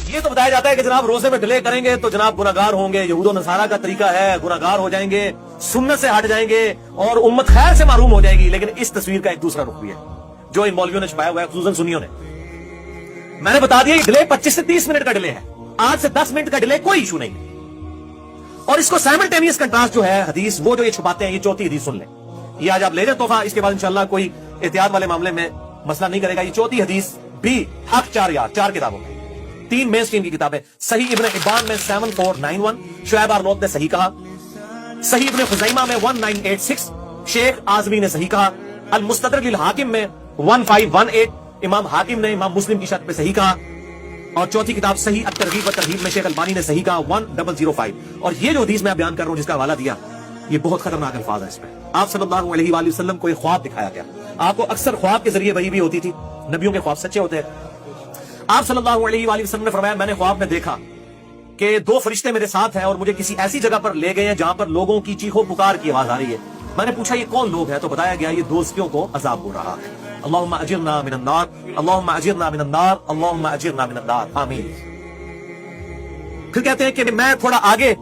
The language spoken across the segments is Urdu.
یہ تو بتایا جاتا ہے کہ جناب روزے میں ڈیلے کریں گے تو جناب گناہگار ہوں گے، یہود و نصارہ کا طریقہ ہے، گناہگار ہو جائیں گے، سنت سے ہٹ جائیں گے اور امت خیر سے محروم ہو جائے گی۔ لیکن اس تصویر کا ایک دوسرا رخ بھی ہے جو ان مولویوں نے چھپایا ہوا ہے، خصوصاً سنیوں نے۔ میں نے بتا دیا یہ ڈیلے 25 سے 30 منٹ کا ڈیلے ہے، 8 سے 10 منٹ کا ڈیلے کوئی ایشو نہیں ہے۔ اور اس کو سائملٹینیس کنٹراسٹ جو ہے حدیث، وہ جو یہ چھپاتے ہیں، یہ چوتھی حدیث سن لیں، یہ آج آپ لے جائیں تحفہ، اس کے بعد انشاءاللہ کوئی احتیاط والے معاملے میں مسئلہ نہیں کرے گا۔ یہ چوتھی حدیث بھی حق 4 کتابوں میں، 3 مین سٹریم کی کتابیں، صحیح ابن حبان میں 7491، شعیب ارنوت نے صحیح کہا، صحیح ابن خزیمہ میں 1986، شیخ اعظمی نے صحیح کہا، المستدرک للحاکم میں 1518، امام حاکم نے امام مسلم کی شرط پہ صحیح کہا، اور چوتھی کتاب صحیح الترغیب و ترہیب میں شیخ البانی نے صحیح کہا 1005۔ اور یہ جو حدیث میں بیان کر رہا ہوں جس کا حوالہ دیا، یہ بہت خطرناک الفاظ ہیں اس میں۔ آپ صلی اللہ علیہ وآلہ وسلم کو ایک خواب دکھایا گیا، آپ کو اکثر خواب کے ذریعے وحی بھی ہوتی تھی، نبیوں کے خواب سچے ہوتے ہیں۔ آپ صلی اللہ علیہ وآلہ وسلم نے فرمایا میں نے خواب میں دیکھا کہ 2 فرشتے میرے ساتھ ہیں اور مجھے کسی ایسی جگہ پر لے گئے ہیں جہاں پر لوگوں کی چیخو پکار کی آواز آ رہی ہے۔ میں نے پوچھا یہ کون لوگ ہیں، تو بتایا گیا یہ دوستیوں کو عذاب ہو رہا ہے۔ اللہم اجرنا من النار، اللہم اجرنا من النار، اللہم اجرنا من النار، آمین۔ پھر کہتے ہیں کہ میں تھوڑا آگے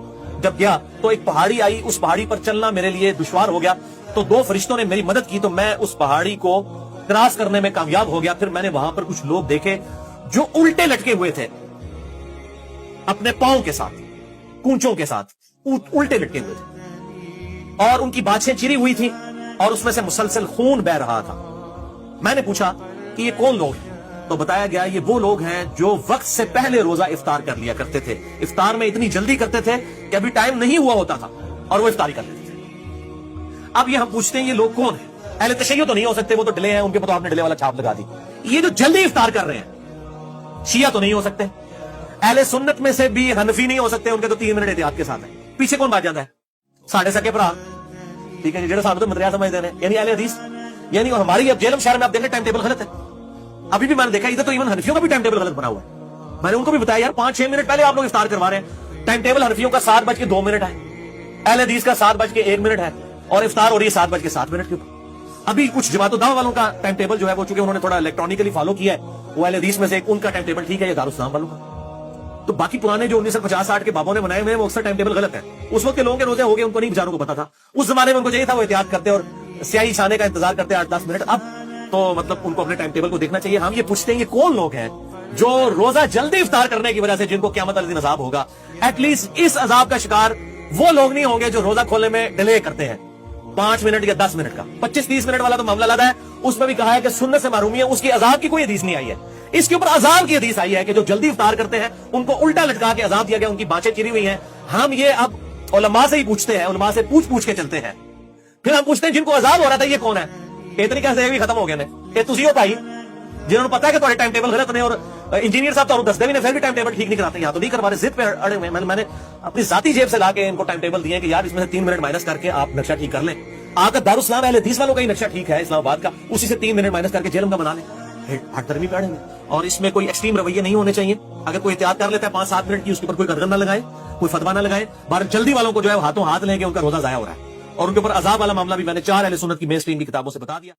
جب گیا تو ایک پہاڑی آئی، اس پہاڑی پر چلنا میرے لیے دشوار ہو گیا، تو 2 فرشتوں نے میری مدد کی، تو میں اس پہاڑی کو کراس کرنے میں کامیاب ہو گیا۔ پھر میں نے وہاں پر کچھ لوگ دیکھے جو الٹے لٹکے ہوئے تھے، اپنے پاؤں کے ساتھ، کونچوں کے ساتھ الٹے لٹکے ہوئے تھے، اور ان کی باچھیں چری ہوئی تھی اور اس میں سے مسلسل خون بہ رہا تھا۔ میں نے پوچھا کہ یہ کون لوگ ہیں، تو بتایا گیا یہ وہ لوگ ہیں جو وقت سے پہلے روزہ افطار کر لیا کرتے تھے، افطار میں اتنی جلدی کرتے تھے کہ ابھی ٹائم نہیں ہوا ہوتا تھا اور وہ افطاری کر لیتے تھے۔ اب یہ ہم پوچھتے ہیں یہ لوگ کون ہیں؟ اہل تشیع تو نہیں ہو سکتے، وہ تو ڈیلے ہیں، ان کے پاس آپ نے ڈیلے والا چھاپ لگا دی۔ یہ جو جلدی افطار کر رہے ہیں شیعہ تو نہیں ہو سکتے، اہل سنت میں سے بھی حنفی نہیں ہو سکتے، ان کے تو 3 منٹ احتیاط کے ساتھ ہیں۔ پیچھے کون بات جاتا ہے؟ ساڑھے سکے بھرا، ٹھیک ہے جی، جڑے صاحب تو مدریا سمجھتے ہیں، یعنی اہل حدیث، یعنی اور ہماری اب جیلم شہر میں آپ دیکھیں ٹائم ٹیبل غلط ہے۔ ابھی بھی میں نے دیکھا ادھر تو ایون حنفیوں کا بھی ٹائم ٹیبل غلط بنا ہوا ہے۔ میں نے ان کو بھی بتایا یار 5-6 منٹ پہلے آپ لوگ افطار کروا رہے ہیں، ٹائم ٹیبل حنفیوں کا 7:02 ہے، اہل حدیث کا 7:01 ہے، اور افطار ہو رہی ہے 7:07 کے اوپر۔ ابھی کچھ جماعت الدعوہ والوں کا ٹائم ٹیبل جو ہے وہ چونکہ انہوں نے تھوڑا الیکٹرانکلی فالو کیا ہے، وہ اہل حدیث میں سے ان کا ٹائم ٹیبل ٹھیک ہے، یہ دارالاسلام والوں کا۔ تو باقی پرانے جو 1950-60 کے بابوں نے بنائے ہوئے ہیں وہ اکثر ٹائم ٹیبل غلط ہے۔ اس وقت کے لوگوں کے روزے ہو گئے، ان کو نہیں بیچاروں کو پتا تھا، اس زمانے میں ان کو چاہیے تھا وہ احتیاط کرتے اور سیاہی چھانے کا انتظار کرتے 8-10 منٹ۔ اب تو مطلب ان کو اپنے ٹائم ٹیبل کو دیکھنا چاہیے۔ ہم یہ پوچھتے ہیں یہ کون لوگ ہیں جو روزہ جلدی افطار کرنے کی وجہ سے جن کو قیامت والے دن عذاب ہوگا؟ ایٹ لیسٹ اس عذاب کا شکار وہ لوگ نہیں ہوں گے جو روزہ کھولنے میں ڈیلے کرتے ہیں 5 منٹ یا 10 منٹ کا۔ 25-30 منٹ والا تو معاملہ لگا ہے، اس میں بھی کہا ہے کہ سنت سے محرومی ہے، اس کی عذاب کی کوئی حدیث نہیں آئی ہے۔ اس کے اوپر عذاب کی حدیث آئی ہے کہ جو جلدی افطار کرتے ہیں ان کو الٹا لٹکا کے عذاب دیا گیا، ان کی باچیں چری ہوئی ہیں۔ ہم یہ اب علماء سے ہی پوچھتے ہیں، علماء سے پوچھ کے چلتے ہیں، پھر ہم پوچھتے ہیں جن کو عذاب ہو رہا تھا یہ کون ہے؟ اتنی کیسے بھی ختم ہو گئے نے، یہ تسی ہو بھائی جنہوں نے پتا ہے کہ تمہارے ٹائم ٹیبل غلط نے، اور انجینئر صاحب تو دستے بھی نے، پھر بھی ٹائم ٹیبل ٹھیک نہیں کراتے، یہاں تو نہیں کروا رہے، ضد پہ اڑے ہوئے۔ میں نے اپنی ذاتی جیب سے لا کے ان کو ٹائم ٹیبل دیے کہ یار اس میں سے 3 منٹ مائنس کر کے آپ نقشہ ٹھیک کر لیں۔ آ کر دارالاسلام اہل حدیث والوں کا ہی نقشہ ٹھیک ہے اسلام آباد کا، اسی سے 3 منٹ مائنس کر کے جیلم کا بنا لیں، ہٹ درمی پڑیں گے۔ اور اس میں کوئی ایکسٹریم رویے نہیں ہونے چاہیے۔ اگر کوئی احتیاط کر لیتا ہے 5-7 منٹ کی، اس کے اوپر کوئی قدغن نہ لگائے، کوئی فتوا نہ لگائے۔ بار جلدی والوں کو جو ہے ہاتھوں ہاتھ لیں گے، ان کا روزہ ضائع ہو رہا ہے۔ اور ان کے اوپر عذاب والا معاملہ بھی میں نے 4 اہل سنت کی مین سٹریم کی کتابوں سے بتا دیا۔